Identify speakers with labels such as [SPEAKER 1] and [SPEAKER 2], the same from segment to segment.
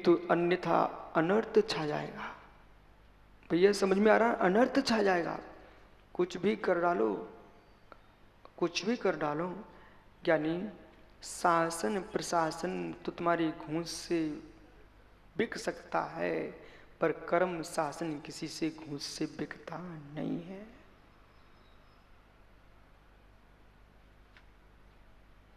[SPEAKER 1] तो अन्यथा अनर्थ छा जाएगा। भैया समझ में आ रहा है? अनर्थ छा जाएगा। कुछ भी कर डालो, कुछ भी कर डालो, यानी शासन प्रशासन तो तुम्हारी घूंस से बिक सकता है, पर कर्म शासन किसी से घूंस से बिकता नहीं है।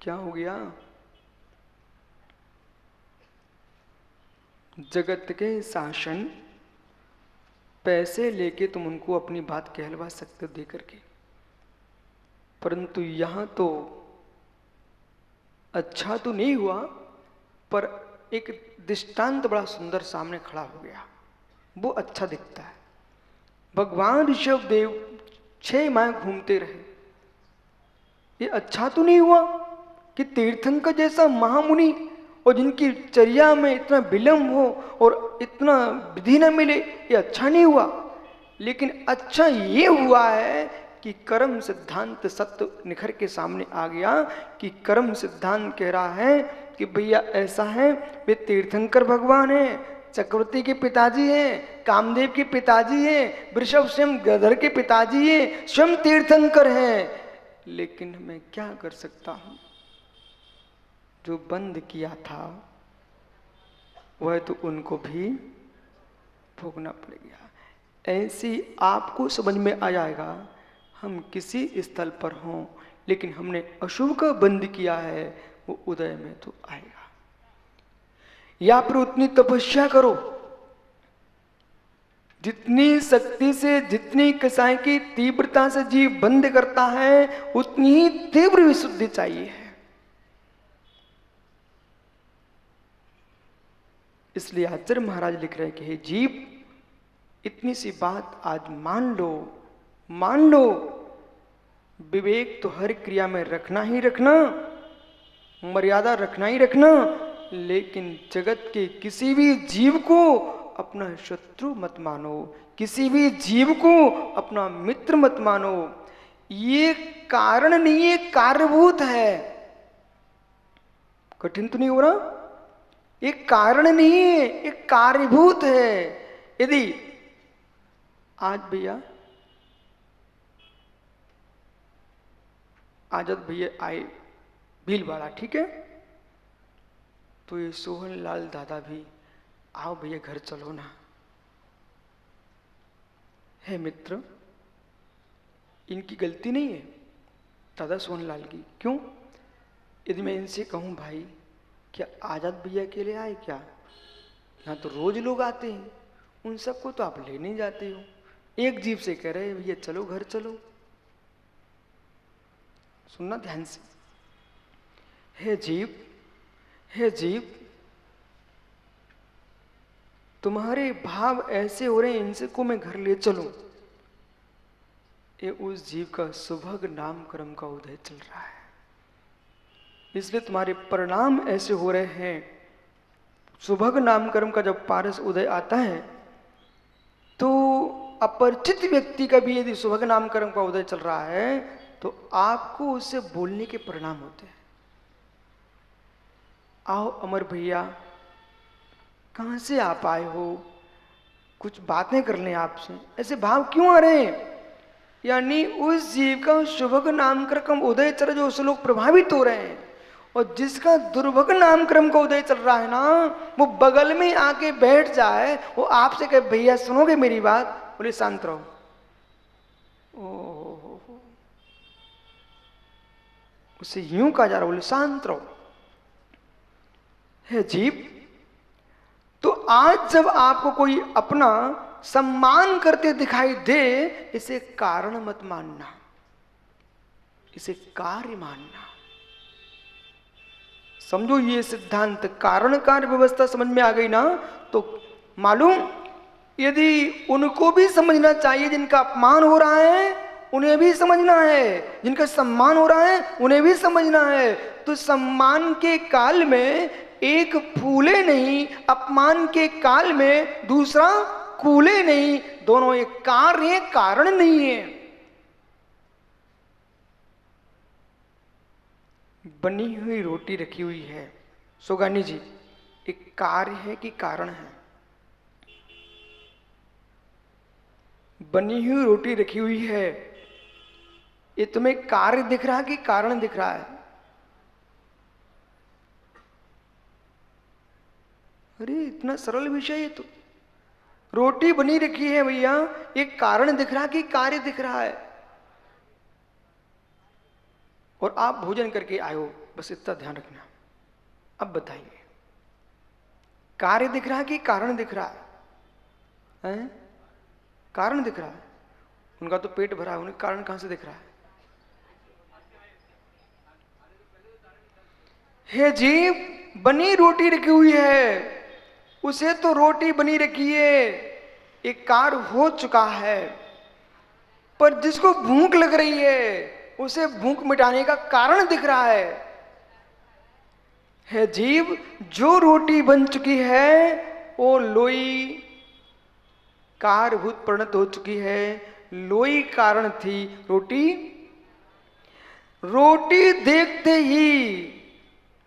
[SPEAKER 1] क्या हो गया? जगत के शासन पैसे लेके तुम उनको अपनी बात कहलवा सकते हो दे करके, परंतु यहां तो अच्छा तो नहीं हुआ, पर एक दृष्टांत बड़ा सुंदर सामने खड़ा हो गया, वो अच्छा दिखता है। भगवान ऋषभ देव 6 माह घूमते रहे। ये अच्छा तो नहीं हुआ कि तीर्थंकर जैसा महामुनि और जिनकी चर्या में इतना विलंब हो और इतना विधि न मिले, ये अच्छा नहीं हुआ। लेकिन अच्छा ये हुआ है कि कर्म सिद्धांत सत्य निखर के सामने आ गया कि कर्म सिद्धांत कह रहा है कि भैया ऐसा है, वे तीर्थंकर भगवान है, चक्रवर्ती के पिताजी हैं, कामदेव के पिताजी हैं, वृषभ स्वयं गदर के पिताजी हैं, स्वयं तीर्थंकर हैं। लेकिन मैं क्या कर सकता हूं, जो बंद किया था वह तो उनको भी भोगना पड़ेगा। ऐसी आपको समझ में आ जाएगा, हम किसी स्थल पर हों लेकिन हमने अशुभ का बंद किया है, वो उदय में तो आएगा। या फिर उतनी तपस्या करो, जितनी शक्ति से, जितनी कसाई की तीव्रता से जीव बंद करता है, उतनी ही तीव्र विशुद्धि चाहिए। इसलिए आचार्य महाराज लिख रहे हैं कि हे जीव, इतनी सी बात आज मान लो, मान लो। विवेक तो हर क्रिया में रखना ही रखना, मर्यादा रखना ही रखना, लेकिन जगत के किसी भी जीव को अपना शत्रु मत मानो, किसी भी जीव को अपना मित्र मत मानो। ये कारण नहीं, ये कार्यभूत है। कठिन तो नहीं हो रहा? एक कारण नहीं है, एक कार्यभूत है। यदि आज भैया आजाद भैया आए भीलवाड़ा, ठीक है, तो ये सोहन लाल दादा भी, आओ भैया घर चलो ना। है मित्र, इनकी गलती नहीं है दादा सोहन लाल की। क्यों? यदि मैं इनसे कहूं भाई क्या आजाद भैया के लिए आए क्या, यहाँ तो रोज लोग आते हैं, उन सबको तो आप ले नहीं जाते हो, एक जीव से कह रहे भैया चलो घर चलो। सुनना ध्यान से। हे जीव, हे जीव, तुम्हारे भाव ऐसे हो रहे हैं, इनसे को मैं घर ले चलूं। ये उस जीव का सुभग नाम कर्म का उदय चल रहा है, इसलिए तुम्हारे परिणाम ऐसे हो रहे हैं। सुभग नाम कर्म का जब पारस उदय आता है तो अपरिचित व्यक्ति का भी यदि सुभग नाम कर्म का उदय चल रहा है तो आपको उससे बोलने के परिणाम होते हैं। आओ अमर भैया, कहां से आप आए हो, कुछ बातें कर लें आपसे। ऐसे भाव क्यों आ रहे हैं? यानी उस जीव का शुभग नाम कर्म उदय चल, जो उससे लोग प्रभावित हो रहे हैं, और जिसका दुर्भग नाम क्रम का उदय चल रहा है ना, वो बगल में आके बैठ जाए, वो आपसे कहे भैया सुनोगे मेरी बात, बोले शांत रहो। ओ, उसे यूं कहा जा रहा, बोले शांत रहो। है जीव, तो आज जब आपको कोई अपना सम्मान करते दिखाई दे, इसे कारण मत मानना, इसे कार्य मानना। समझो ये सिद्धांत, कारण कार्य व्यवस्था समझ में आ गई ना, तो मालूम यदि उनको भी समझना चाहिए जिनका अपमान हो रहा है, उन्हें भी समझना है, जिनका सम्मान हो रहा है उन्हें भी समझना है। तो सम्मान के काल में एक फूले नहीं, अपमान के काल में दूसरा कूले नहीं, दोनों एक कार्य है, कारण नहीं है। बनी हुई रोटी रखी हुई है, सुगानी जी, एक कार्य है कि कारण है? बनी हुई रोटी रखी हुई है, ये तुम्हें कार्य दिख रहा है कि कारण दिख रहा है? अरे इतना सरल विषय है। तो रोटी बनी रखी है भैया, एक कारण दिख रहा है कि कार्य दिख रहा है? और आप भोजन करके आए हो, बस इतना ध्यान रखना। अब बताइए, कार्य दिख रहा है कि कारण दिख रहा है? हैं? कारण दिख रहा है। उनका तो पेट भरा है, उन्हें कारण कहां से दिख रहा है? हे जीव, बनी रोटी रखी हुई है, उसे तो रोटी बनी रखी है, एक कार्य हो चुका है, पर जिसको भूख लग रही है उसे भूख मिटाने का कारण दिख रहा है। हे जीव, जो रोटी बन चुकी है वो लोई कार्यभूत परिणत हो चुकी है। लोई कारण थी, रोटी रोटी देखते ही,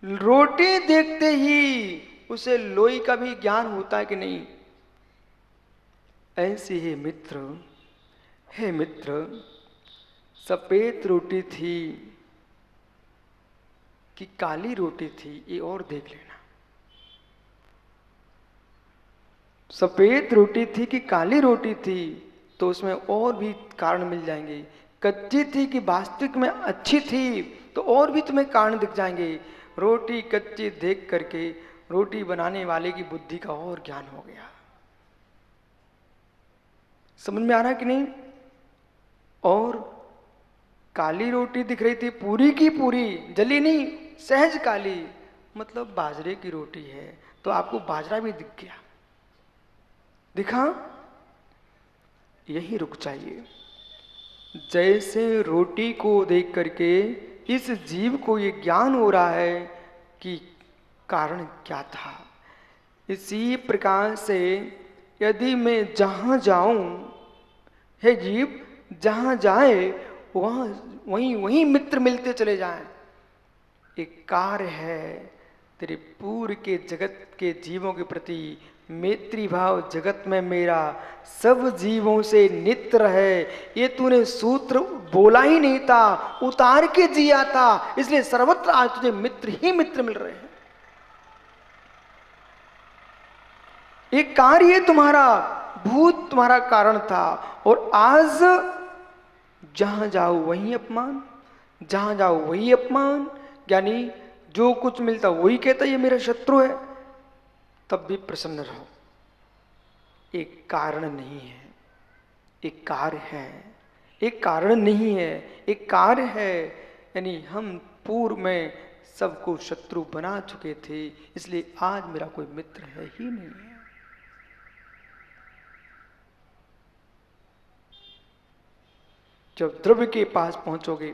[SPEAKER 1] रोटी देखते ही उसे लोई का भी ज्ञान होता है कि नहीं? ऐसी ही मित्र, हे मित्र, सफेद रोटी थी कि काली रोटी थी, ये और देख लेना। सफेद रोटी थी कि काली रोटी थी, तो उसमें और भी कारण मिल जाएंगे। कच्ची थी कि वास्तविक में अच्छी थी, तो और भी तुम्हें कारण दिख जाएंगे। रोटी कच्ची देख करके रोटी बनाने वाले की बुद्धि का और ज्ञान हो गया। समझ में आ रहा कि नहीं? और काली रोटी दिख रही थी, पूरी की पूरी, जली नहीं, सहज काली, मतलब बाजरे की रोटी है, तो आपको बाजरा भी दिख गया, दिखा? यही रुक जाइए। जैसे रोटी को देख करके इस जीव को ये ज्ञान हो रहा है कि कारण क्या था, इसी प्रकार से यदि मैं जहां जाऊं, हे जीव, जहां जाए वहां वहीं वहीं मित्र मिलते चले जाएं। एक कार्य है तेरे पूर्व के जगत के जीवों के प्रति, मैत्री भाव जगत में मेरा सब जीवों से नित्य रहे, ये तूने सूत्र बोला ही नहीं था, उतार के जिया था, इसलिए सर्वत्र आज तुझे मित्र ही मित्र मिल रहे हैं। एक कार्य तुम्हारा भूत तुम्हारा कारण था, और आज जहां जाओ वहीं अपमान, जहां जाओ वही अपमान, यानी जो कुछ मिलता वही कहता ये मेरा शत्रु है। तब भी प्रसन्न रहो, एक कारण नहीं है, एक कार्य है। एक कारण नहीं है, एक कार्य है। यानी हम पूर्व में सबको शत्रु बना चुके थे, इसलिए आज मेरा कोई मित्र है ही नहीं है। जब द्रव्य के पास पहुंचोगे,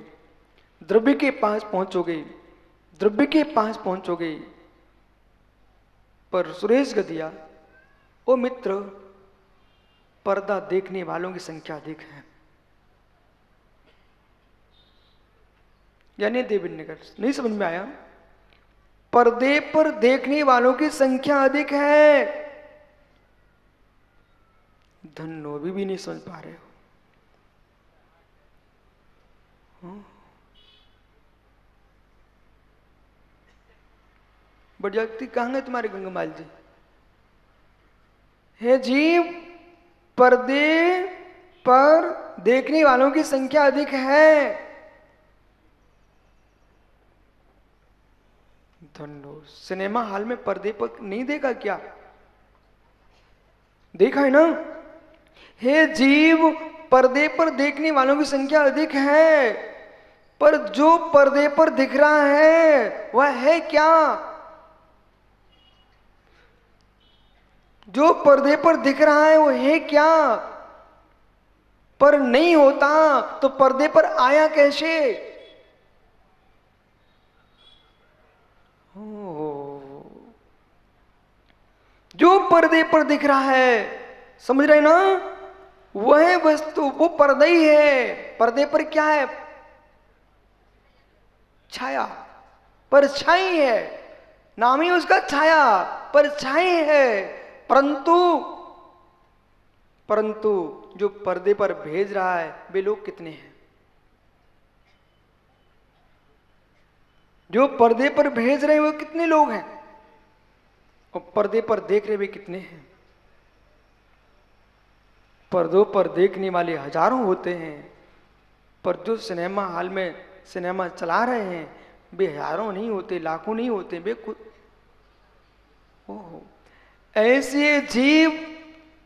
[SPEAKER 1] द्रव्य के पास पहुंचोगे, द्रव्य के पास पहुंचोगे, पर सुरेश गदिया, ओ मित्र, पर्दा देखने वालों की संख्या अधिक है। यानी देवेंद्र, नहीं समझ में आया? पर्दे पर देखने वालों की संख्या अधिक है। धन्नो भी नहीं समझ पा रहे हो। बड़जागती कहां गए तुम्हारे गंगामाल जी? हे जीव, पर्दे पर देखने वालों की संख्या अधिक है। धन्नो, सिनेमा हॉल में पर्दे पर नहीं देखा क्या? देखा है ना? हे जीव, पर्दे पर देखने वालों की संख्या अधिक है, पर जो पर्दे पर दिख रहा है वह है क्या? जो पर्दे पर दिख रहा है वो है क्या? पर नहीं होता तो पर्दे पर आया कैसे? जो पर्दे पर दिख रहा है, समझ रहे ना, वह वस्तु, वो पर्दा ही है। पर्दे पर क्या है? छाया, परछाई है। नाम ही उसका छाया, परछाई है। परंतु परंतु जो पर्दे पर भेज रहा है वे लोग कितने हैं? जो पर्दे पर भेज रहे हैं वो कितने लोग हैं? और पर्दे पर देख रहे वे कितने हैं? पर्दों पर देखने वाले हजारों होते हैं, पर जो सिनेमा हॉल में सिनेमा चला रहे हैं वे हजारों नहीं होते, लाखों नहीं होते, वे ओहो, ऐसे जीव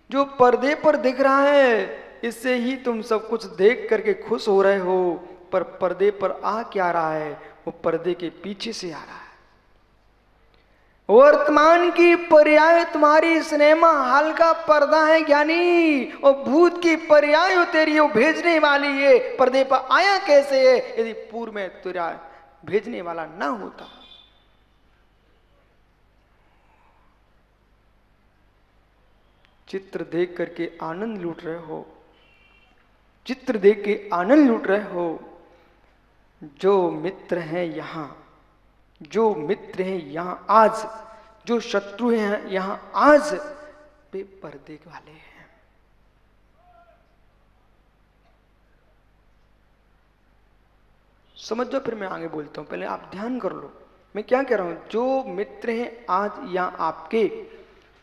[SPEAKER 1] जो पर्दे पर दिख रहा है, इससे ही तुम सब कुछ देख करके खुश हो रहे हो, पर पर्दे पर आ क्या रहा है? वो पर्दे के पीछे से आ रहा है। वर्तमान की पर्याय तुम्हारी सिनेमा हॉल का पर्दा है ज्ञानी, और भूत की पर्याय तेरी वो भेजने वाली है। पर्दे पर आया कैसे है? यदि पूर्व में तेरा भेजने वाला ना होता। चित्र देख करके आनंद लूट रहे हो, चित्र देख के आनंद लूट रहे हो। जो मित्र हैं यहां, जो मित्र हैं यहां आज, जो शत्रु हैं यहां आज, वे पर्दे वाले हैं। समझ जाओ, फिर मैं आगे बोलता हूं, पहले आप ध्यान कर लो मैं क्या कह रहा हूं। जो मित्र हैं आज यहां आपके,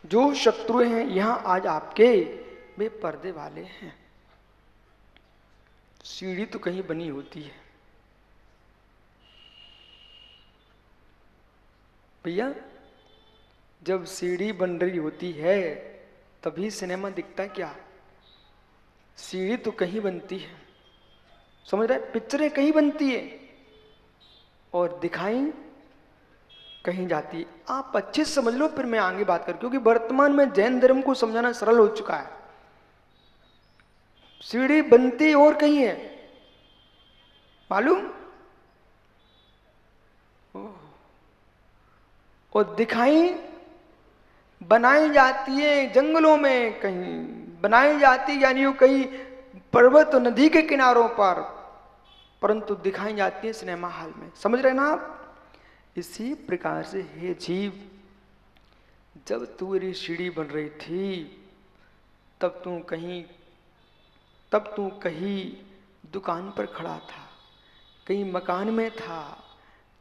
[SPEAKER 1] जो शत्रु हैं यहां आज आपके, वे पर्दे वाले हैं। सीढ़ी तो कहीं बनी होती है भैया, जब सीढ़ी बन रही होती है तभी सिनेमा दिखता है क्या? सीढ़ी तो कहीं बनती है, समझ रहे? पिक्चरें कहीं बनती है और दिखाई कहीं जाती है। आप अच्छे से समझ लो, फिर मैं आगे बात कर, क्योंकि वर्तमान में जैन धर्म को समझाना सरल हो चुका है। सीढ़ी बनती और कहीं है, मालूम? और दिखाई बनाई जाती है जंगलों में, कहीं बनाई जाती यानी वो कहीं पर्वत नदी के किनारों पर, परंतु दिखाई जाती है सिनेमा हॉल में। समझ रहे ना आप? इसी प्रकार से हे जीव, जब तेरी सीढ़ी बन रही थी तब तू कहीं दुकान पर खड़ा था, कहीं मकान में था,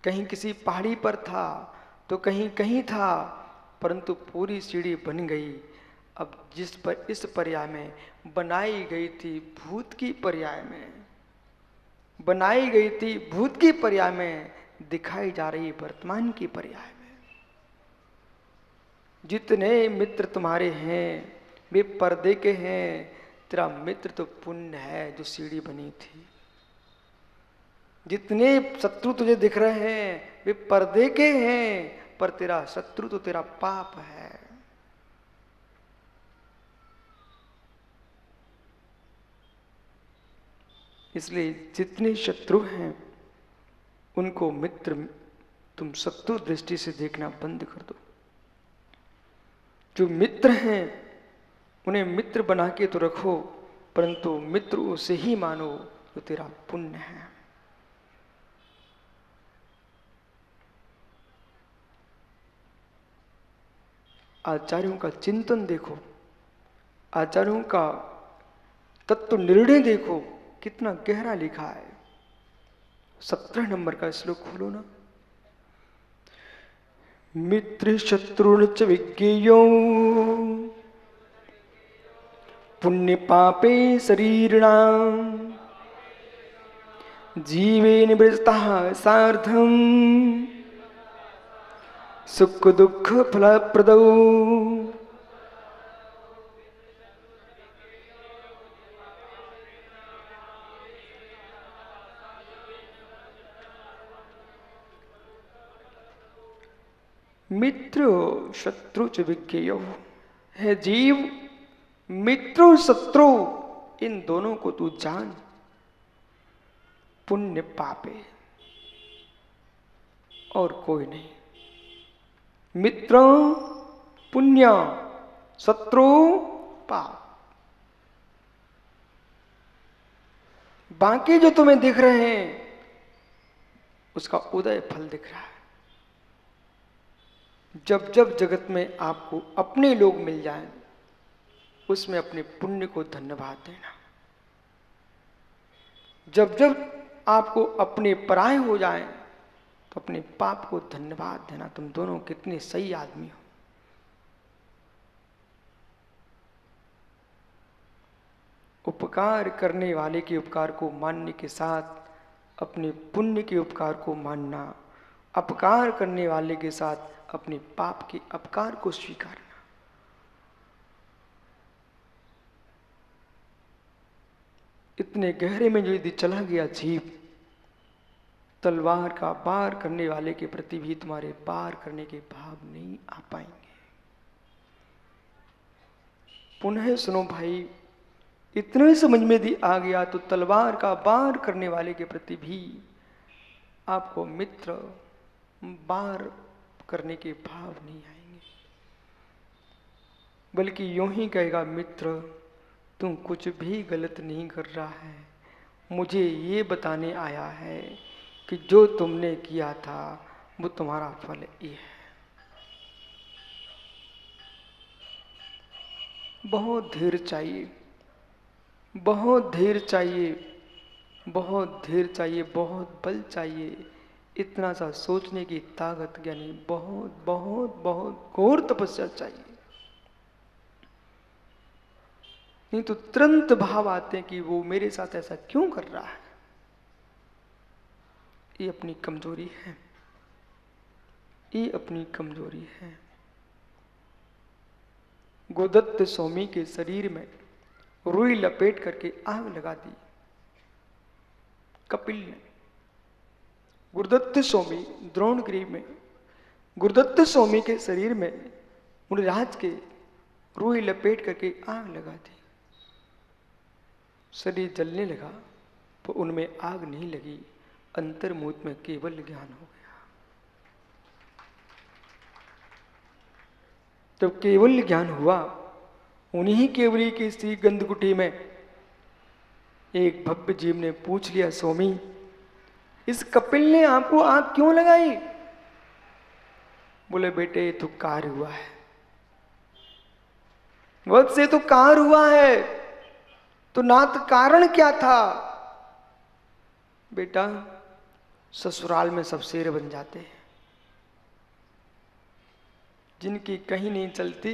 [SPEAKER 1] कहीं किसी पहाड़ी पर था, तो कहीं कहीं था, परंतु पूरी सीढ़ी बन गई। अब जिस पर इस पर्याय में बनाई गई थी, भूत की पर्याय में बनाई गई थी, भूत की पर्याय में दिखाई जा रही वर्तमान की पर्याय में। जितने मित्र तुम्हारे हैं वे पर्दे के हैं, तेरा मित्र तो पुण्य है जो सीढ़ी बनी थी। जितने शत्रु तुझे दिख रहे हैं वे पर्दे के हैं, पर तेरा शत्रु तो तेरा पाप है। इसलिए जितने शत्रु हैं उनको मित्र, तुम शत्रु दृष्टि से देखना बंद कर दो। जो मित्र हैं उन्हें मित्र बना के तो रखो, परंतु मित्र उसे ही मानो जो तेरा पुण्य है। आचार्यों का चिंतन देखो, आचार्यों का तत्व निर्णय देखो, कितना गहरा लिखा है। 17 नंबर का श्लोक खोलो ना। मित्र शत्रुन च विज्ञेयो पुण्य पापे शरीरिणाम जीवे निवृत्तः सार्धम सुख दुख फलप्रदौ। मित्र शत्रु च विज्ञेयो, है जीव, मित्र शत्रु इन दोनों को तू जान। पुण्य पापे, और कोई नहीं। मित्र पुण्य, शत्रु पाप। बाकी जो तुम्हें दिख रहे हैं उसका उदय फल दिख रहा है। जब जब जगत में आपको अपने लोग मिल जाएं, उसमें अपने पुण्य को धन्यवाद देना। जब जब आपको अपने पराये हो जाएं, तो अपने पाप को धन्यवाद देना। तुम दोनों कितने सही आदमी हो। उपकार करने वाले के उपकार को मानने के साथ अपने पुण्य के उपकार को मानना, अपकार करने वाले के साथ अपने पाप के अपकार को स्वीकारना। इतने गहरे में जो यदि चला गया जीव, तलवार का वार करने वाले के प्रति भी तुम्हारे वार करने के भाव नहीं आ पाएंगे। पुनः सुनो भाई, इतने समझ में यदि आ गया तो तलवार का वार करने वाले के प्रति भी आपको मित्र वार करने के भाव नहीं आएंगे, बल्कि यूं ही कहेगा, मित्र तुम कुछ भी गलत नहीं कर रहा है, मुझे ये बताने आया है कि जो तुमने किया था वो तुम्हारा फल ये है। बहुत धैर्य चाहिए, बहुत धैर्य चाहिए, बहुत धैर्य चाहिए, बहुत बल चाहिए, इतना सा सोचने की ताकत, यानी बहुत बहुत बहुत घोर तपस्या चाहिए। नहीं तो तुरंत भाव आते हैं कि वो मेरे साथ ऐसा क्यों कर रहा है। ये अपनी कमजोरी है, ये अपनी कमजोरी है। गुरुदत्त स्वामी के शरीर में रुई लपेट करके आग लगा दी कपिल ने। गुरुदत्त स्वामी द्रोणगिरी में गुरुदत्त स्वामी के शरीर में मुनिराज के रुई लपेट करके आग लगा दी। शरीर जलने लगा, तो उनमें आग नहीं लगी, अंतर्मुख में केवल ज्ञान हो गया। जब केवल ज्ञान हुआ, उन्हीं केवली की श्री गंधकुटी में एक भव्य जीव ने पूछ लिया, स्वामी इस कपिल ने आपको आग क्यों लगाई? बोले, बेटे ये तो कार्य हुआ है, वक्त से तो कार्य हुआ है, तो नाथ कारण क्या था? बेटा ससुराल में सब शेर बन जाते हैं, जिनकी कहीं नहीं चलती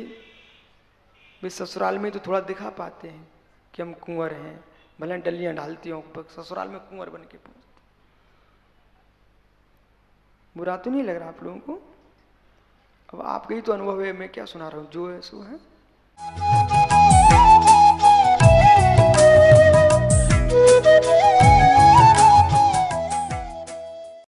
[SPEAKER 1] वे ससुराल में तो थोड़ा दिखा पाते हैं कि हम कुंवर हैं, भले डलियां डालती हो, ससुराल में कुंवर बन के पहुंचते। बुरा तो नहीं लग रहा आप लोगों को? अब आपका ही तो अनुभव है, मैं क्या सुना रहा हूं, जो है सो है।